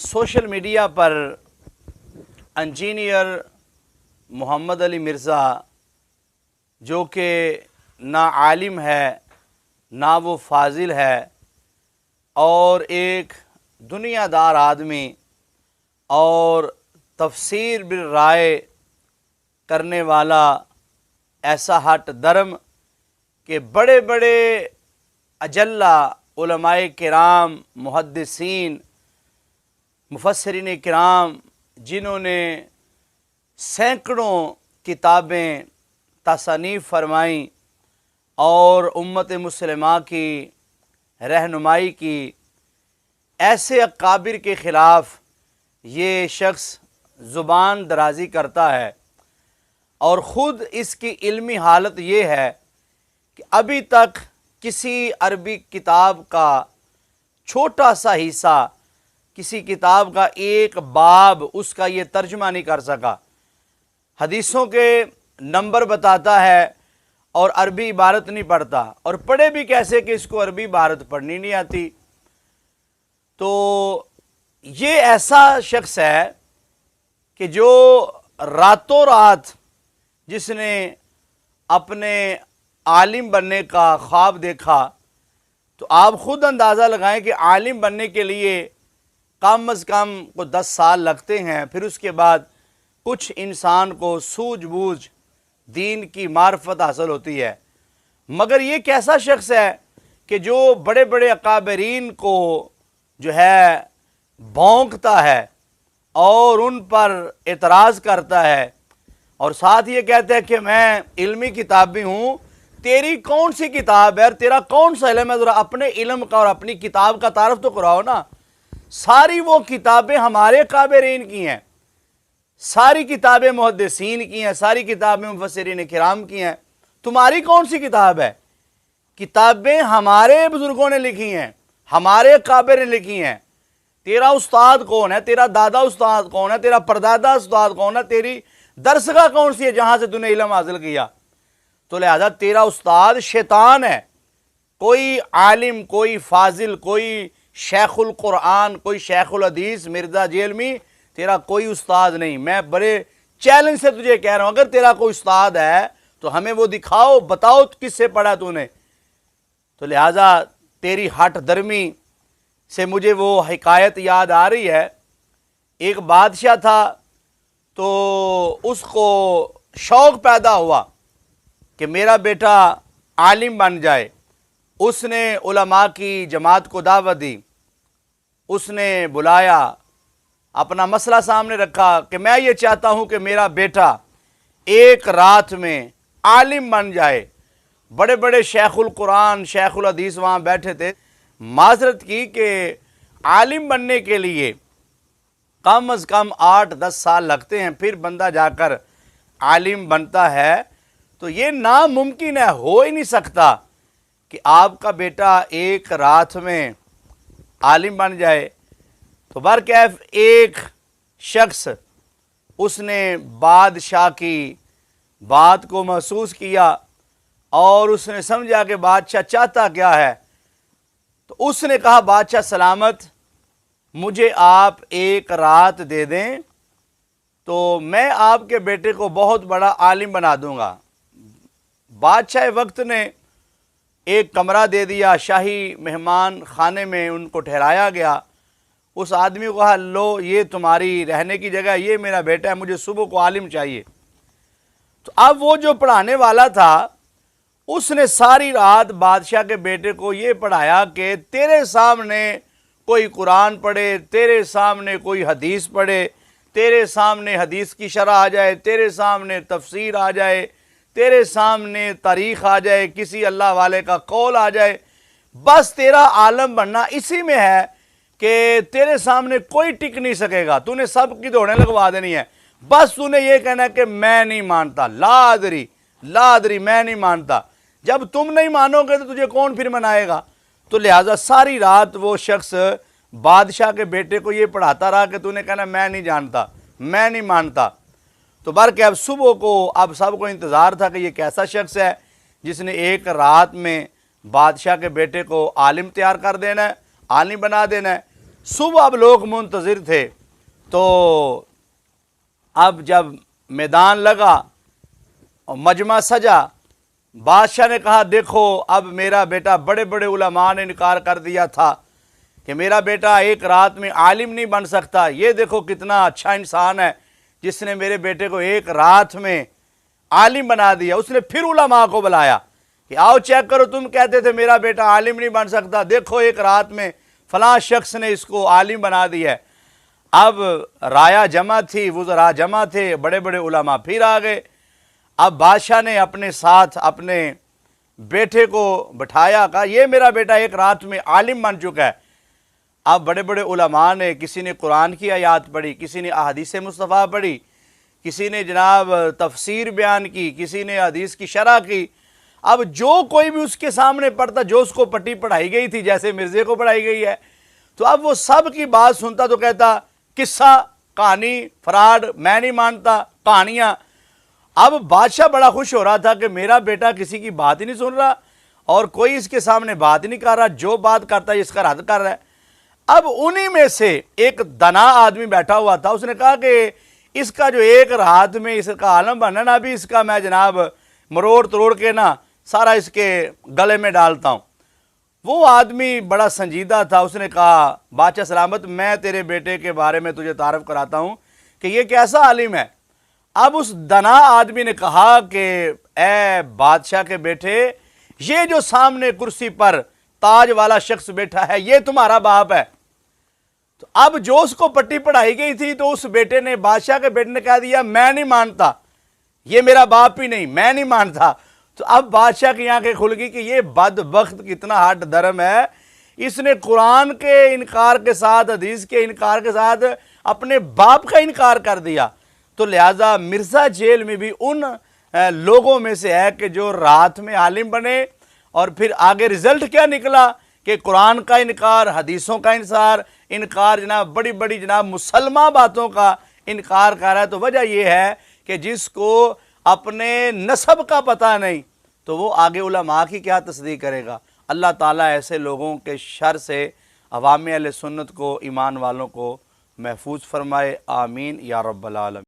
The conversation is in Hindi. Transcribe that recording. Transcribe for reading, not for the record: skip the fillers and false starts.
सोशल मीडिया पर इंजीनियर मोहम्मद अली मिर्ज़ा, जो कि ना आलिम है ना वो फाजिल है और एक दुनियादार आदमी और तफसीर बिल राय करने वाला ऐसा हट धर्म के बड़े बड़े अजल्ला उलमाए किराम, मुहद्दिसीन, मुफस्सिरीन किराम, जिन्होंने सैकड़ों किताबें तसनीफ़ फरमाई और उम्मत मुस्लिमा की रहनुमाई की, ऐसे अकाबिर के ख़िलाफ़ ये शख्स ज़ुबान दराज़ी करता है और ख़ुद इसकी इल्मी हालत ये है कि अभी तक किसी अरबी किताब का छोटा सा हिस्सा, किसी किताब का एक बाब उसका ये तर्जुमा नहीं कर सका। हदीसों के नंबर बताता है और अरबी इबारत नहीं पढ़ता, और पढ़े भी कैसे कि इसको अरबी इबारत पढ़नी नहीं आती। तो ये ऐसा शख्स है कि जो रातों रात जिसने अपने आलिम बनने का ख्वाब देखा, तो आप ख़ुद अंदाज़ा लगाएं कि आलिम बनने के लिए कम अज़ कम को 10 साल लगते हैं। फिर उसके बाद कुछ इंसान को सूझबूझ दीन की मार्फत हासिल होती है। मगर ये कैसा शख्स है कि जो बड़े बड़े अकाबरीन को जो है भौंकता है और उन पर एतराज़ करता है, और साथ ये कहता है कि मैं इल्मी किताबी हूँ। तेरी कौन सी किताब है, तेरा कौन सा इल्म है, ज़रा अपने इल्म का और अपनी किताब का तारफ़ तो कराओ ना। सारी वो किताबें हमारे काबरीन की हैं, सारी किताबें मुहद्दिसीन की हैं, सारी किताबें मुफस्सिरीन किराम की हैं। तुम्हारी कौन सी किताब है? किताबें हमारे बुज़ुर्गों ने लिखी हैं, हमारे काबिर ने लिखी हैं। तेरा उस्ताद कौन है, तेरा दादा उस्ताद कौन है, तेरा परदादा उस्ताद कौन है, तेरी दरसगाह कौन सी है जहाँ से तूने इल्म हासिल किया? तो लिहाजा तेरा उस्ताद शैतान है। कोई आलिम, कोई फाजिल, कोई शेखुल कुरान, कोई शेखुल हदीस मिर्ज़ा जेलमी, तेरा कोई उस्ताद नहीं। मैं बड़े चैलेंज से तुझे कह रहा हूँ, अगर तेरा कोई उस्ताद है तो हमें वो दिखाओ, बताओ किससे पढ़ा तूने। तो लिहाजा तेरी हट धर्मी से मुझे वो हिकायत याद आ रही है। एक बादशाह था, तो उसको शौक़ पैदा हुआ कि मेरा बेटा आलिम बन जाए। उसने उलमा की जमात को दावत दी, उसने बुलाया, अपना मसला सामने रखा कि मैं ये चाहता हूँ कि मेरा बेटा एक रात में आलिम बन जाए। बड़े बड़े शेखुल कुरान, शेखुल हदीस वहाँ बैठे थे। माजरत की कि आलिम बनने के लिए कम अज़ कम 8-10 साल लगते हैं, फिर बंदा जाकर आलिम बनता है। तो ये नामुमकिन है, हो ही नहीं सकता कि आपका बेटा एक रात में आलिम बन जाए। तो बरकैफ एक शख्स, उसने बादशाह की बात को महसूस किया और उसने समझा कि बादशाह चाहता क्या है। तो उसने कहा, बादशाह सलामत, मुझे आप एक रात दे दें तो मैं आपके बेटे को बहुत बड़ा आलिम बना दूंगा। बादशाह वक्त ने एक कमरा दे दिया, शाही मेहमान खाने में उनको ठहराया गया। उस आदमी को कहा, लो ये तुम्हारी रहने की जगह, ये मेरा बेटा है, मुझे सुबह को आलिम चाहिए। तो अब वो जो पढ़ाने वाला था, उसने सारी रात बादशाह के बेटे को ये पढ़ाया कि तेरे सामने कोई कुरान पढ़े, तेरे सामने कोई हदीस पढ़े, तेरे सामने हदीस की शरह आ जाए, तेरे सामने तफसीर आ जाए, तेरे सामने तारीख़ आ जाए, किसी अल्लाह वाले का कौल आ जाए। बस तेरा आलम बनना इसी में है कि तेरे सामने कोई टिक नहीं सकेगा, तूने सब की दौड़ें लगवा देनी है। बस तूने ये कहना है कि मैं नहीं मानता, लादरी लादरी, मैं नहीं मानता। जब तुम नहीं मानोगे तो तुझे कौन फिर मनाएगा? तो लिहाजा सारी रात वो शख्स बादशाह के बेटे को ये पढ़ाता रहा कि तूने कहना मैं नहीं जानता, मैं नहीं मानता। तो बल्कि अब सुबह को अब सबको इंतज़ार था कि ये कैसा शख्स है जिसने एक रात में बादशाह के बेटे को आलिम तैयार कर देना है, आलिम बना देना है। सुबह अब लोग मुंतज़िर थे, तो अब जब मैदान लगा और मजमा सजा, बादशाह ने कहा देखो अब मेरा बेटा, बड़े बड़े उलमा ने इनकार कर दिया था कि मेरा बेटा एक रात में आलिम नहीं बन सकता, ये देखो कितना अच्छा इंसान है जिसने मेरे बेटे को एक रात में आलिम बना दिया। उसने फिर उलमा को बुलाया कि आओ चेक करो, तुम कहते थे मेरा बेटा आलिम नहीं बन सकता, देखो एक रात में फलां शख्स ने इसको आलिम बना दिया है। अब राया जमा थी, वुज़रा जमा थे, बड़े बड़े उलमा फिर आ गए। अब बादशाह ने अपने साथ अपने बेटे को बिठाया, कहा ये मेरा बेटा एक रात में आलिम बन चुका है। अब बड़े बड़े उलमा ने, किसी ने कुरान की आयत पढ़ी, किसी ने अहादीस मुस्तफ़ा पढ़ी, किसी ने जनाब तफसीर बयान की, किसी ने हदीस की शरह की। अब जो कोई भी उसके सामने पढ़ता, जो उसको पट्टी पढ़ाई गई थी, जैसे मिर्ज़े को पढ़ाई गई है, तो अब वो सब की बात सुनता तो कहता किस्सा, कहानी, फ्रॉड, मैं नहीं मानता, कहानियाँ। अब बादशाह बड़ा खुश हो रहा था कि मेरा बेटा किसी की बात ही नहीं सुन रहा और कोई इसके सामने बात ही नहीं कर रहा, जो बात करता है इसका रद्द कर रहा है। अब उन्हीं में से एक दना आदमी बैठा हुआ था, उसने कहा कि इसका जो एक रात में इसका आलम बना ना, अभी इसका मैं जनाब मरोड़ तोड़ के ना सारा इसके गले में डालता हूँ। वो आदमी बड़ा संजीदा था, उसने कहा बादशाह सलामत, मैं तेरे बेटे के बारे में तुझे तारफ़ कराता हूँ कि ये कैसा आलिम है। अब उस दना आदमी ने कहा कि ए बादशाह के बेटे, ये जो सामने कुर्सी पर ताज वाला शख्स बैठा है ये तुम्हारा बाप है। तो अब जो उसको पट्टी पढ़ाई गई थी, तो उस बेटे ने, बादशाह के बेटे ने कह दिया मैं नहीं मानता, ये मेरा बाप ही नहीं, मैं नहीं मानता। तो अब बादशाह की आंखें खुल गई कि ये बदबख्त कितना हट धर्म है, इसने कुरान के इनकार के साथ, हदीस के इनकार के साथ अपने बाप का इनकार कर दिया। तो लिहाजा मिर्ज़ा जेल में भी उन लोगों में से है कि जो रात में आलिम बने और फिर आगे रिजल्ट क्या निकला कि कुरान का इनकार, हदीसों का इनकार जनाब, बड़ी बड़ी जनाब मुसलमान बातों का इनकार कर रहा है। तो वजह यह है कि जिसको अपने नसब का पता नहीं, तो वो आगे उलमा की क्या तस्दीक करेगा। अल्लाह ताला ऐसे लोगों के शर से अवाम अहले सुन्नत को, ईमान वालों को महफूज फरमाए। आमीन या रब्बल आलमीन।